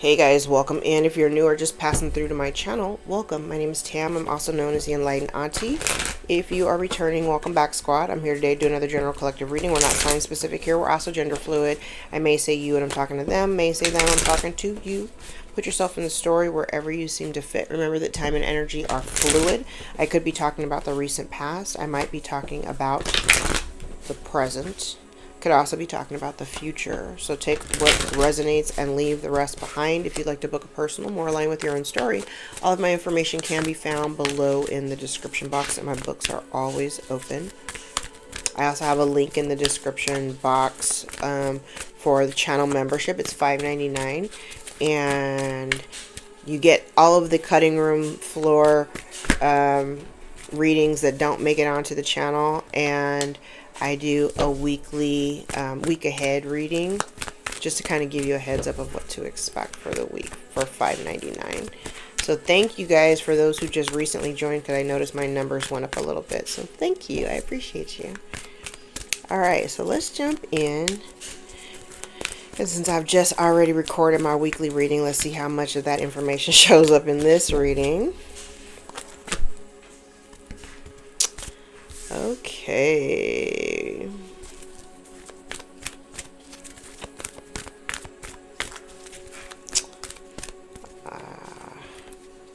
Hey guys, welcome in. If you're new or just passing through to my channel, welcome. My name is Tam. I'm also known as the Enlightened Auntie. If you are returning, welcome back, squad. I'm here today to do another general collective reading. We're not sign specific here. We're also gender fluid. I may say you and I'm talking to them, may say them, I'm talking to you. Put yourself in the story wherever you seem to fit. Remember that time and energy are fluid. I could be talking about the recent past. I might be talking about the present. Could also be talking about the future. So take what resonates and leave the rest behind. If you'd like to book a personal more aligned with your own story, all of my information can be found below in the description box, and my books are always open. I also have a link in the description box for the channel membership. It's $5.99, and you get all of the cutting room floor readings that don't make it onto the channel, and I do a weekly, week ahead reading just to kind of give you a heads up of what to expect for the week for $5.99. So thank you guys for those who just recently joined, because I noticed my numbers went up a little bit. So thank you. I appreciate you. All right, so let's jump in. And since I've just already recorded my weekly reading, let's see how much of that information shows up in this reading. Okay.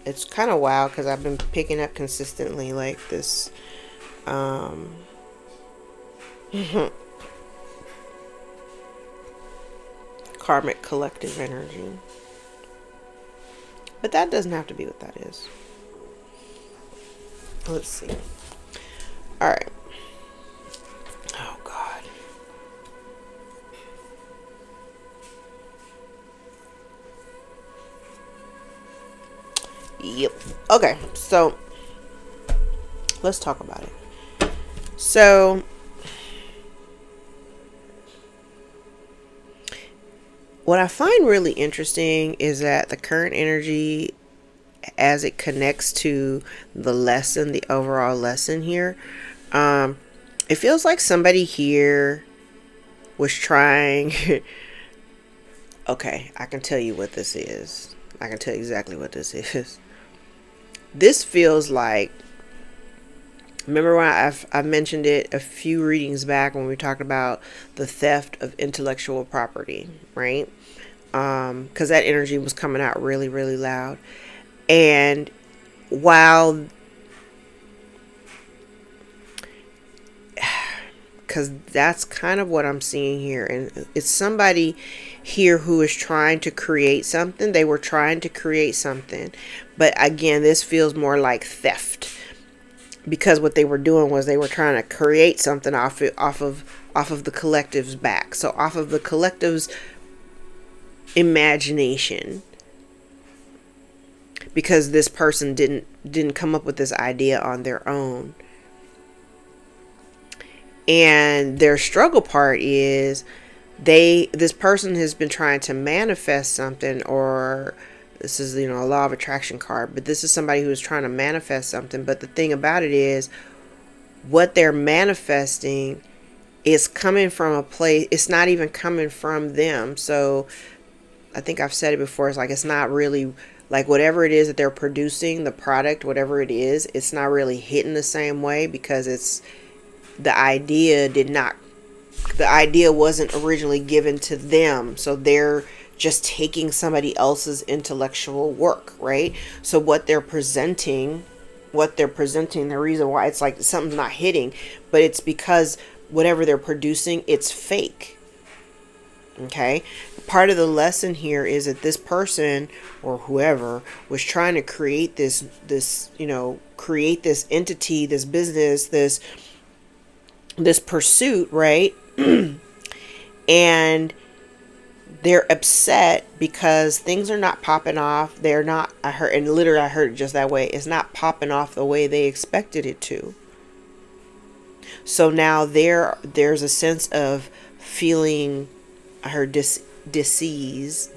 It's kind of wild because I've been picking up consistently like this karmic collective energy. But that doesn't have to be what that is. Let's see. All right. Oh, God. Yep. Okay, so let's talk about it. So what I find really interesting is that the current energy, as it connects to the lesson, the overall lesson here, it feels like somebody here was trying okay, I can tell you what this is. I can tell you exactly what this is. This feels like, remember when I mentioned it a few readings back when we talked about the theft of intellectual property, right? Because that energy was coming out really, really loud. And while, because that's kind of what I'm seeing here, and it's somebody here who is trying to create something. They were trying to create something, but again, this feels more like theft, because what they were doing was they were trying to create something off of the collective's back, so off of the collective's imagination, because this person didn't come up with this idea on their own. And their struggle part is this person has been trying to manifest something, or this is, a law of attraction card, but this is somebody who is trying to manifest something. But the thing about it is, what they're manifesting is coming from a place, it's not even coming from them. So I think I've said it before, it's like, it's not really like whatever it is that they're producing, the product, whatever it is, it's not really hitting the same way, because it's, the idea wasn't originally given to them. So they're just taking somebody else's intellectual work, right? So what they're presenting, the reason why it's like something's not hitting, but it's because whatever they're producing, it's fake. Okay? Part of the lesson here is that this person or whoever was trying to create this create this entity, this business, this pursuit, right? And they're upset because things are not popping off. They're not, I heard it just that way. It's not popping off the way they expected it to. So now there's a sense of feeling, I heard disease.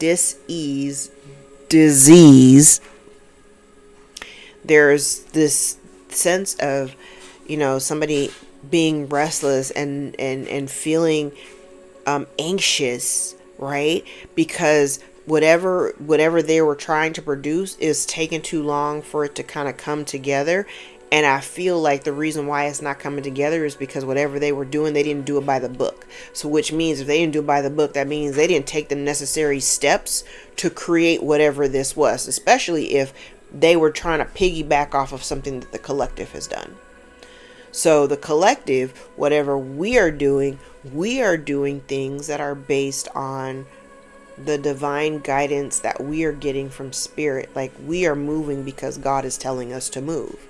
There's this sense of, somebody being restless and feeling anxious, right? Because whatever they were trying to produce is taking too long for it to kind of come together. And I feel like the reason why it's not coming together is because whatever they were doing, they didn't do it by the book. So which means if they didn't do it by the book, that means they didn't take the necessary steps to create whatever this was, especially if they were trying to piggyback off of something that the collective has done. So the collective, whatever we are doing things that are based on the divine guidance that we are getting from spirit. Like, we are moving because God is telling us to move.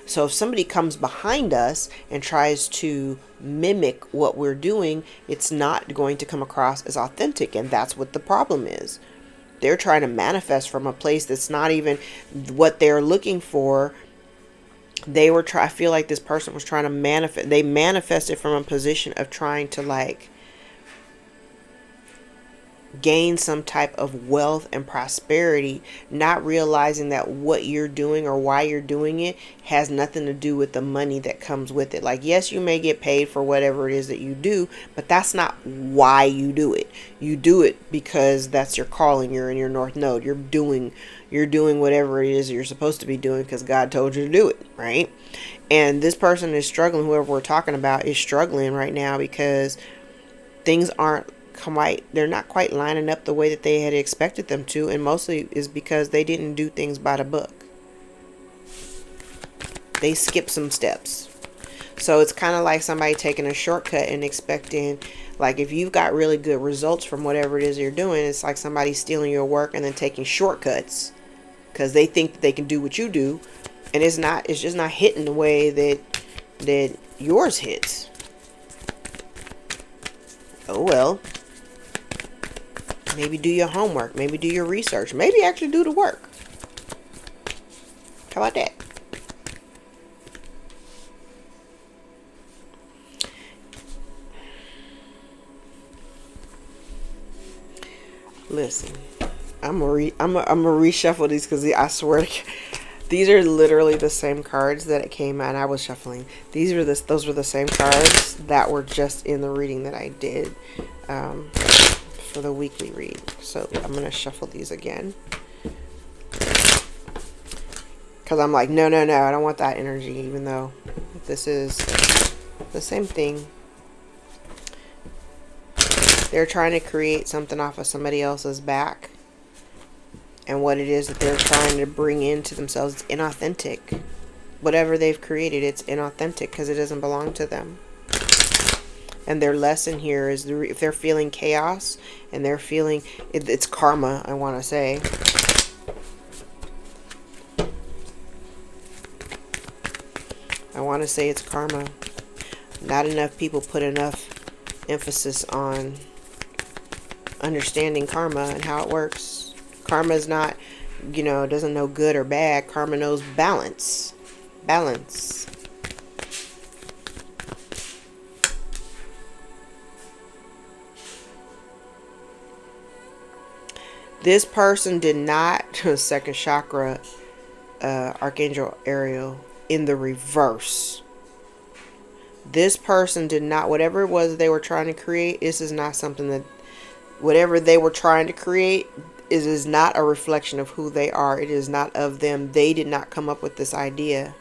So if somebody comes behind us and tries to mimic what we're doing, it's not going to come across as authentic. And that's what the problem is. They're trying to manifest from a place that's not even what they're looking for. I feel like this person was trying to manifest. They manifested from a position of trying to like gain some type of wealth and prosperity, not realizing that what you're doing or why you're doing it has nothing to do with the money that comes with it. Like, yes, you may get paid for whatever it is that you do, but that's not why you do it. You do it because that's your calling. You're in your North Node. You're doing whatever it is you're supposed to be doing because God told you to do it, right? And this person is struggling. Whoever we're talking about is struggling right now because things they're not quite lining up the way that they had expected them to, and mostly is because they didn't do things by the book. They skipped some steps. So it's kind of like somebody taking a shortcut and expecting, like, if you've got really good results from whatever it is you're doing, it's like somebody stealing your work and then taking shortcuts because they think that they can do what you do, and it's just not hitting the way that yours hits. Oh well. Maybe do your homework. Maybe do your research. Maybe actually do the work. How about that? Listen, I'm gonna reshuffle these because I swear these are literally the same cards that it came out. I was shuffling. Those were the same cards that were just in the reading that I did. For the weekly read. So I'm going to shuffle these again. Because I'm like, no, I don't want that energy, even though this is the same thing. They're trying to create something off of somebody else's back. And what it is that they're trying to bring into themselves, it's inauthentic. Whatever they've created, it's inauthentic because it doesn't belong to them. And their lesson here is if they're feeling chaos and they're feeling it's karma, I want to say. I want to say it's karma. Not enough people put enough emphasis on understanding karma and how it works. Karma is not, doesn't know good or bad. Karma knows balance. Balance. This person did not, second chakra, Archangel Ariel, in the reverse. This person did not, whatever it was they were trying to create, this is not something that, whatever they were trying to create, is not a reflection of who they are. It is not of them. They did not come up with this idea.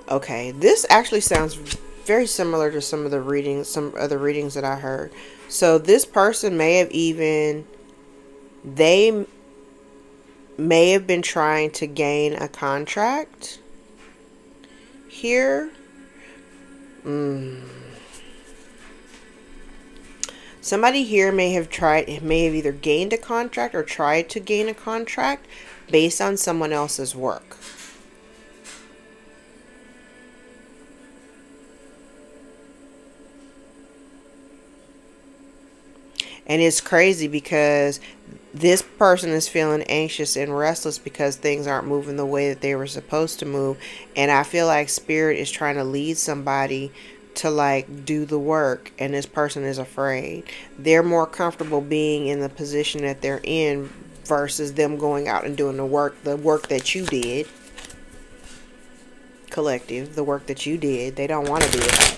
Okay, this actually sounds very similar to some other readings that I heard. So this person they may have been trying to gain a contract here. Somebody here may have either gained a contract or tried to gain a contract based on someone else's work. And it's crazy because this person is feeling anxious and restless because things aren't moving the way that they were supposed to move. And I feel like Spirit is trying to lead somebody to like do the work, and this person is afraid. They're more comfortable being in the position that they're in versus them going out and doing the work that you did. Collective, the work that you did. They don't want to do that.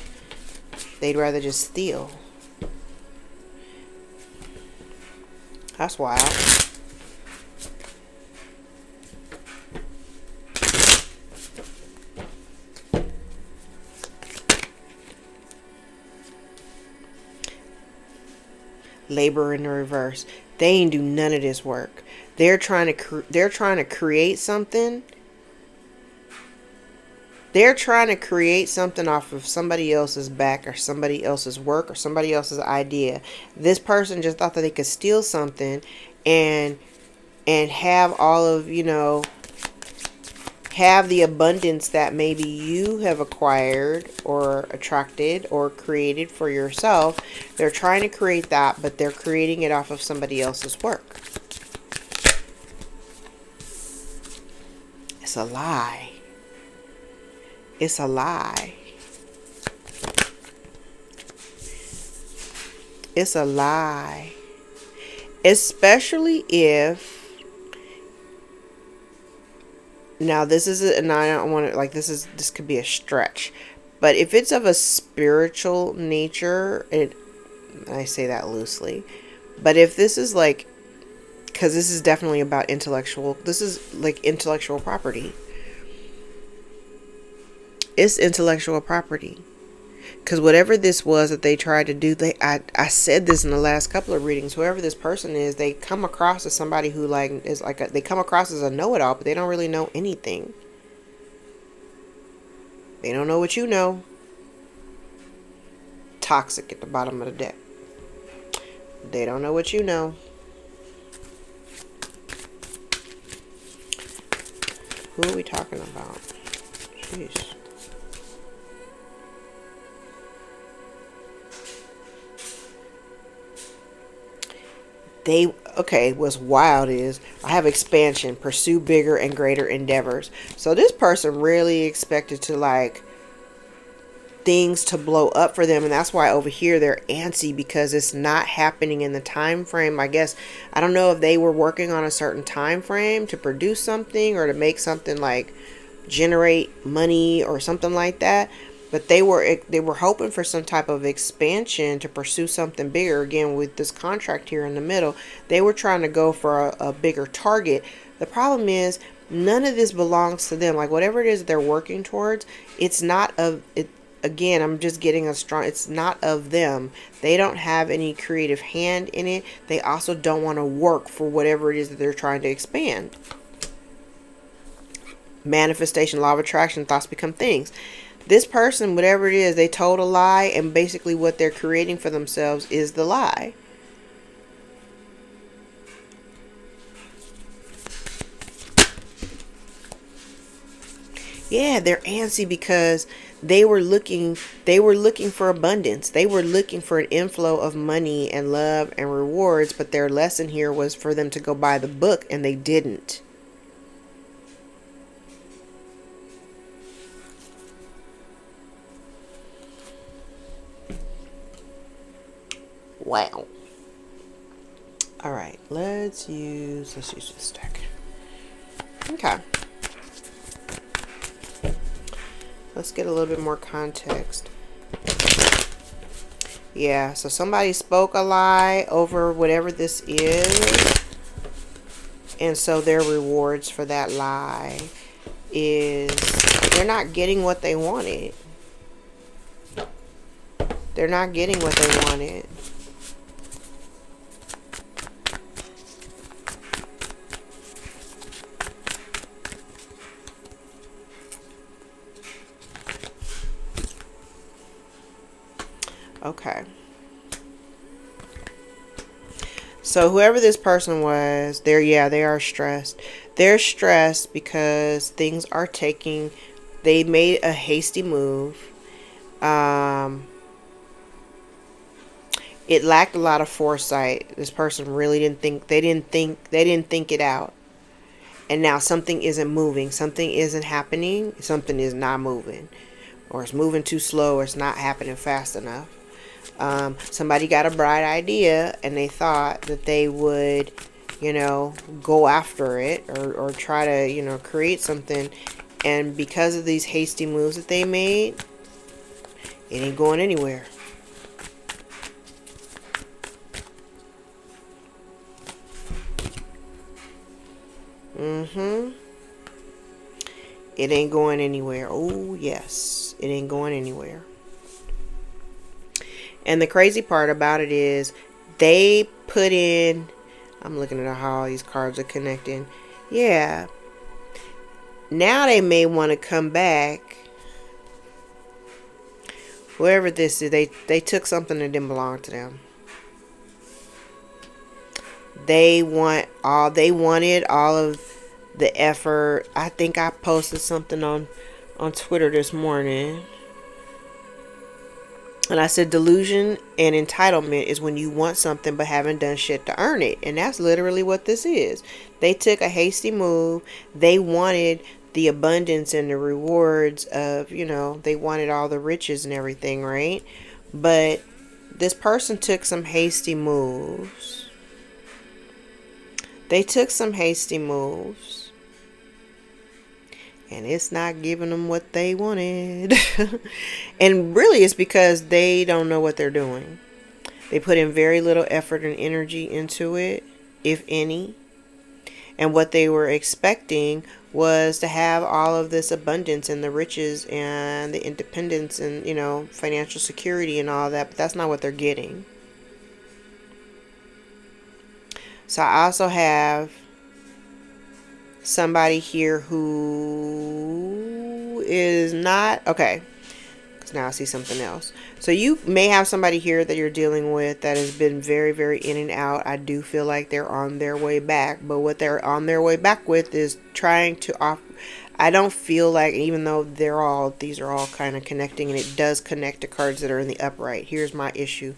They'd rather just steal. That's wild. Labor in the reverse. They ain't do none of this work. They're trying to create something. They're trying to create something off of somebody else's back or somebody else's work or somebody else's idea. This person just thought that they could steal something and have all of, have the abundance that maybe you have acquired or attracted or created for yourself. They're trying to create that, but they're creating it off of somebody else's work. It's a lie. It's a lie. It's a lie. Especially if, now this is, and I don't want to, like, this could be a stretch, but if it's of a spiritual nature, I say that loosely, but if this is like, because this is definitely about this is like intellectual property. It's intellectual property. Because whatever this was that they tried to do, I said this in the last couple of readings, whoever this person is, they come across as somebody who they come across as a know-it-all, but they don't really know anything. They don't know what you know. Toxic at the bottom of the deck. They don't know what you know. Who are we talking about? Jeez. What's wild is I have expansion, pursue bigger and greater endeavors. So this person really expected to like things to blow up for them, and that's why over here they're antsy because it's not happening in the time frame. I guess I don't know if they were working on a certain time frame to produce something or to make something like generate money or something like that. But they were hoping for some type of expansion to pursue something bigger. Again, with this contract here in the middle, they were trying to go for a bigger target. The problem is none of this belongs to them. Like whatever it is that they're working towards, it's not of it. Again, I'm just getting it's not of them. They don't have any creative hand in it. They also don't want to work for whatever it is that they're trying to expand. Manifestation, law of attraction, thoughts become things. This person, whatever it is, they told a lie, and basically what they're creating for themselves is the lie. Yeah, they're antsy because they were looking for abundance. They were looking for an inflow of money and love and rewards, but their lesson here was for them to go buy the book, and they didn't. Wow. All right, let's use this deck. Okay. Let's get a little bit more context. Yeah, so somebody spoke a lie over whatever this is. And so their rewards for that lie is they're not getting what they wanted. They're not getting what they wanted. Okay. So whoever this person was, they are stressed. They're stressed because things are they made a hasty move. It lacked a lot of foresight. This person really didn't think it out. And now something isn't moving. Something isn't happening. Something is not moving. Or it's moving too slow, or it's not happening fast enough. Somebody got a bright idea and they thought that they would, go after it or try to, create something. And because of these hasty moves that they made, it ain't going anywhere. Mm-hmm. It ain't going anywhere. Oh, yes. It ain't going anywhere. And the crazy part about it is they put in, I'm looking at how all these cards are connecting. Yeah. Now they may want to come back. Whoever this is, they took something that didn't belong to them. They wanted all of the effort. I think I posted something on Twitter this morning. And I said delusion and entitlement is when you want something but haven't done shit to earn it. And that's literally what this is. They took a hasty move. They wanted the abundance and the rewards of, they wanted all the riches and everything, right? But this person took some hasty moves. They took some hasty moves. And it's not giving them what they wanted. And really it's because they don't know what they're doing. They put in very little effort and energy into it, if any. And what they were expecting was to have all of this abundance and the riches and the independence and, financial security and all that. But that's not what they're getting. So I also have somebody here who is not okay, because now I see something else. So you may have somebody here that you're dealing with that has been very, very in and out. I do feel like they're on their way back, but what they're on their way back with is trying to off. I don't feel like, even though these are all kind of connecting, and it does connect to cards that are in the upright. Here's my issue.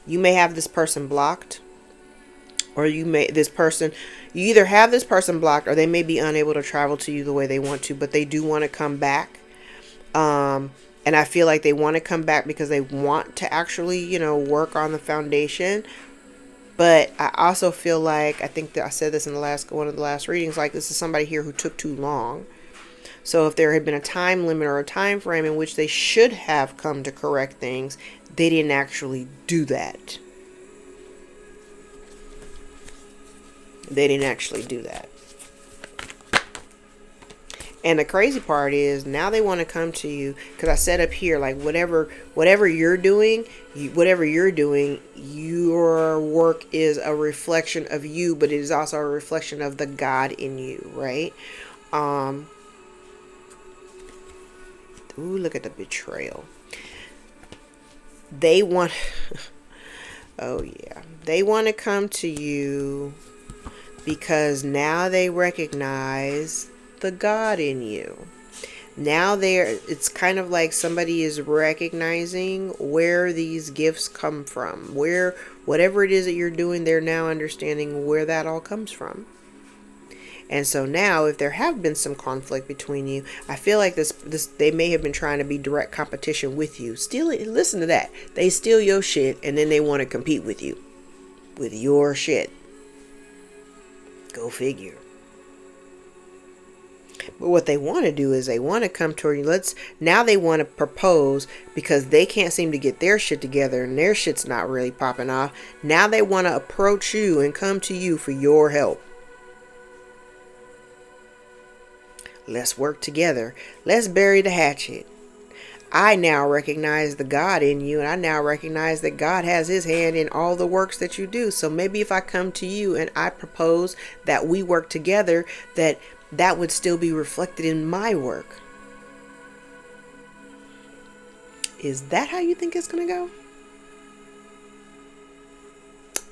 You may have this person blocked, or you either have this person blocked, or they may be unable to travel to you the way they want to, but they do want to come back. And I feel like they want to come back because they want to actually, work on the foundation. But I also feel like, I think that I said this in one of the last readings, like this is somebody here who took too long. So if there had been a time limit or a time frame in which they should have come to correct things, they didn't actually do that. They didn't actually do that. And the crazy part is now they want to come to you, because I said up here, like whatever you're doing, your work is a reflection of you, but it is also a reflection of the God in you, right? Ooh, look at the betrayal. They want oh yeah, they want to come to you because now they recognize the God in you. Now it's kind of like somebody is recognizing where these gifts come from, where whatever it is that you're doing, they're now understanding where that all comes from. And so now, if there have been some conflict between you, I feel like this they may have been trying to be direct competition with you. Listen to that. They steal your shit and then they want to compete with you with your shit. Go figure. But what they want to do is they want to come toward you. Now they want to propose because they can't seem to get their shit together and their shit's not really popping off. Now they want to approach you and come to you for your help. Let's work together. Let's bury the hatchet. I now recognize the God in you, and I now recognize that God has his hand in all the works that you do. So maybe if I come to you and I propose that we work together, that would still be reflected in my work. Is that how you think it's going to go?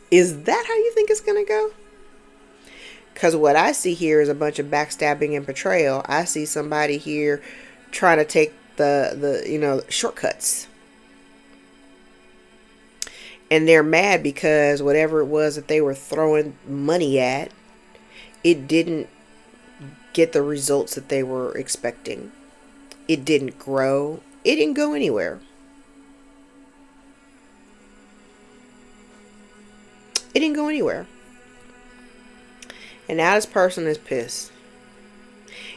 Is that how you think it's going to go? Because what I see here is a bunch of backstabbing and betrayal. I see somebody here trying to take the shortcuts. And they're mad because whatever it was that they were throwing money at, it didn't get the results that they were expecting. It didn't grow. It didn't go anywhere. It didn't go anywhere. And now this person is pissed.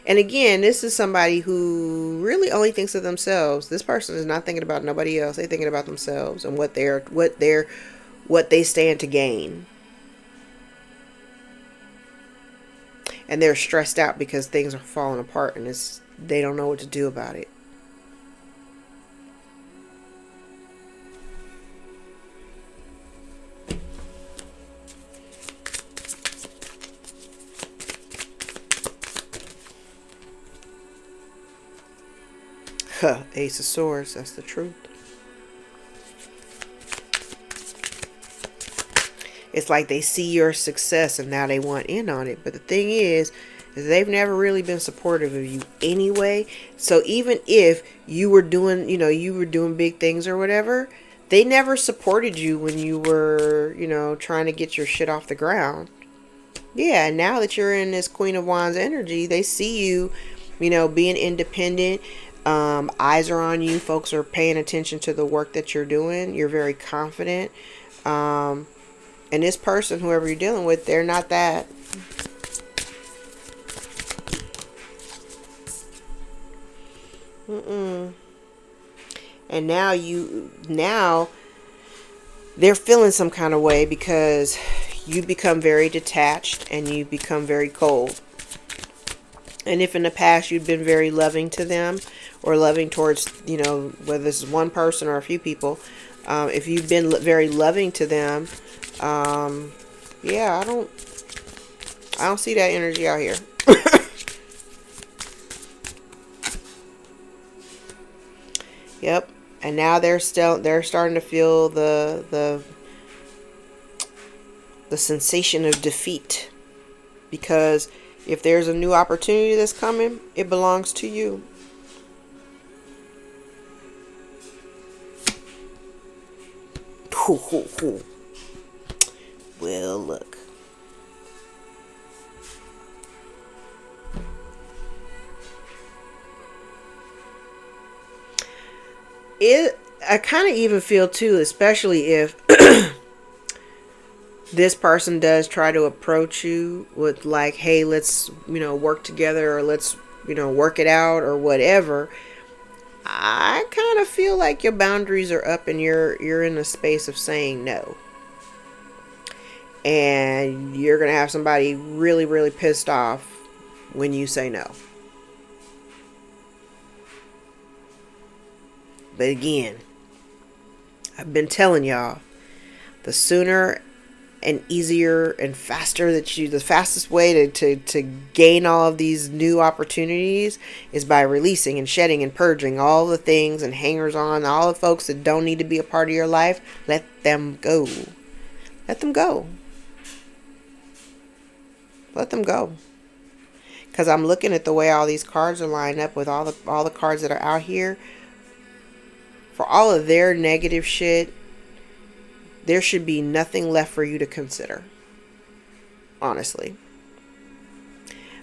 And again, this is somebody who really only thinks of themselves. This person is not thinking about nobody else. They're thinking about themselves and what they stand to gain. and they're stressed out because things are falling apart and they don't know what to do about it. Ace of Swords, that's the truth. It's like they see your success and now they want in on it. But the thing is they've never really been supportive of you anyway. So even if you were doing, you were doing big things or whatever, they never supported you when you were, trying to get your shit off the ground. Yeah, now that you're in this Queen of Wands energy, they see you, being independent. Eyes are on you. Folks are paying attention to the work that you're doing. You're very confident. And this person, whoever you're dealing with, they're not that. And now they're feeling some kind of way because you become very detached and you become very cold. And if in the past you've been very loving to them or loving towards, whether this is one person or a few people, if you've been very loving to them, yeah, I don't see that energy out here. Yep. And now they're starting to feel the sensation of defeat, because if there's a new opportunity that's coming, it belongs to you. Well, look. I kind of even feel too, especially if this person does try to approach you with like, hey, let's, work together, or let's, work it out or whatever. I kind of feel like your boundaries are up and you're in a space of saying no. And you're going to have somebody really, really pissed off when you say no. But again, I've been telling y'all, the sooner and easier and faster the fastest way to gain all of these new opportunities is by releasing and shedding and purging all the things and hangers on, all the folks that don't need to be a part of your life. Let them go. Let them go. Let them go. Because I'm looking at the way all these cards are lined up with all the cards that are out here. For all of their negative shit, there should be nothing left for you to consider. Honestly.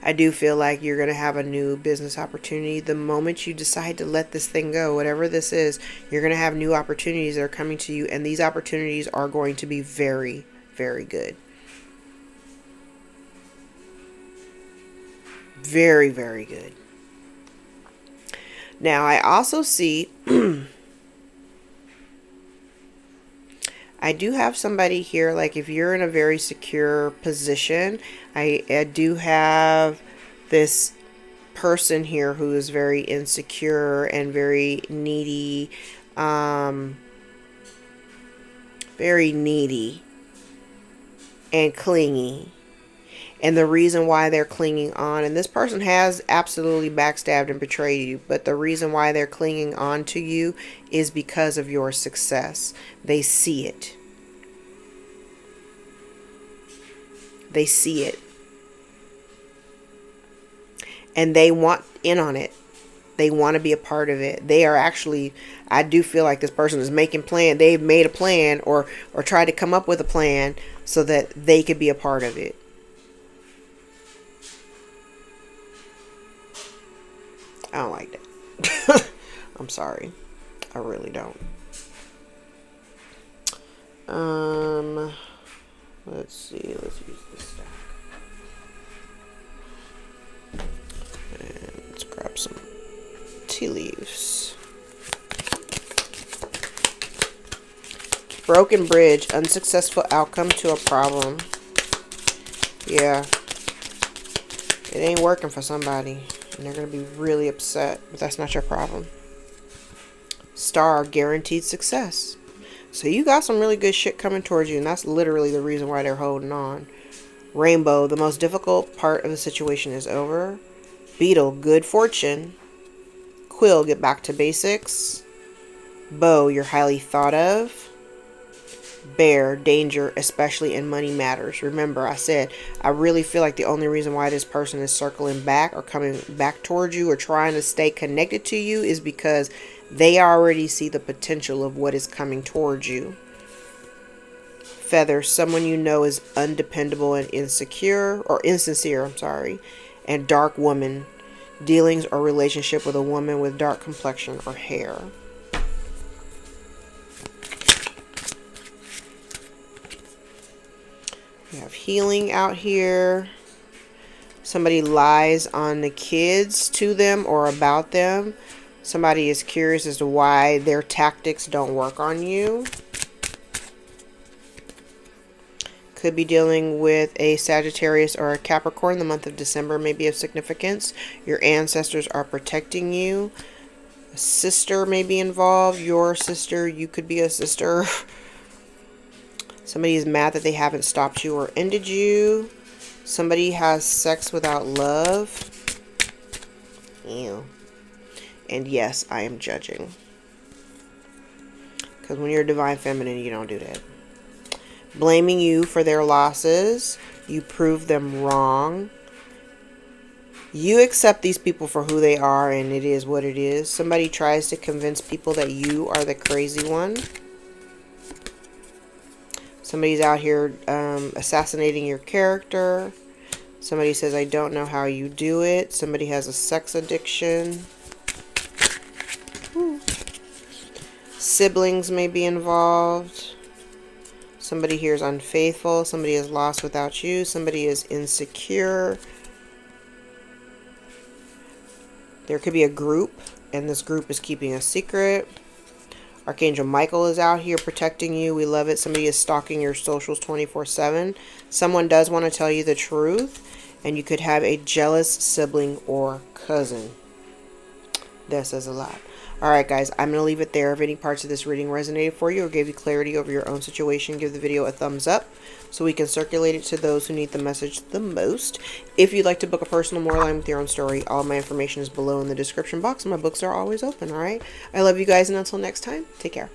I do feel like you're going to have a new business opportunity. The moment you decide to let this thing go, whatever this is, you're going to have new opportunities that are coming to you. And these opportunities are going to be very, very good. Very, very good. Now, I also see... I do have somebody here, like if you're in a very secure position, I do have this person here who is very insecure and very needy, and clingy. And the reason why they're clinging on, and this person has absolutely backstabbed and betrayed you, but the reason why they're clinging on to you is because of your success. They see it. They see it. And they want in on it. They want to be a part of it. They are actually, I do feel like this person is making plan. They've made a plan or tried to come up with a plan so that they could be a part of it. I don't like that. I'm sorry. I really don't. Let's see. Let's use this stack. And let's grab some tea leaves. Broken bridge. Unsuccessful outcome to a problem. Yeah. It ain't working for somebody. And they're going to be really upset. But that's not your problem. Star, guaranteed success. So you got some really good shit coming towards you. And that's literally the reason why they're holding on. Rainbow, the most difficult part of the situation is over. Beetle, good fortune. Quill, get back to basics. Bow, you're highly thought of. Bear, danger, especially in money matters. Remember, I said, I really feel like the only reason why this person is circling back or coming back towards you or trying to stay connected to you is because they already see the potential of what is coming towards you. Feather, someone you know is undependable and insecure, or insincere, I'm sorry. And dark woman, dealings or relationship with a woman with dark complexion or hair. We have healing out here. Somebody lies on the kids to them or about them. Somebody is curious as to why their tactics don't work on you. Could be dealing with a Sagittarius or a Capricorn. The month of December may be of significance. Your ancestors are protecting you. A sister may be involved. Your sister, you could be a sister. Somebody is mad that they haven't stopped you or ended you. Somebody has sex without love. Ew. And yes, I am judging. Because when you're a divine feminine, you don't do that. Blaming you for their losses. You prove them wrong. You accept these people for who they are, and it is what it is. Somebody tries to convince people that you are the crazy one. Somebody's out here assassinating your character. Somebody says, I don't know how you do it. Somebody has a sex addiction. Siblings may be involved. Somebody here is unfaithful. Somebody is lost without you. Somebody is insecure. There could be a group, and this group is keeping a secret. Archangel Michael is out here protecting you. We love it. Somebody is stalking your socials 24/7. Someone does want to tell you the truth, and you could have a jealous sibling or cousin. That says a lot. Alright guys, I'm going to leave it there. If any parts of this reading resonated for you or gave you clarity over your own situation, give the video a thumbs up so we can circulate it to those who need the message the most. If you'd like to book a personal more line with your own story, all my information is below in the description box. My books are always open, alright? I love you guys, and until next time, take care.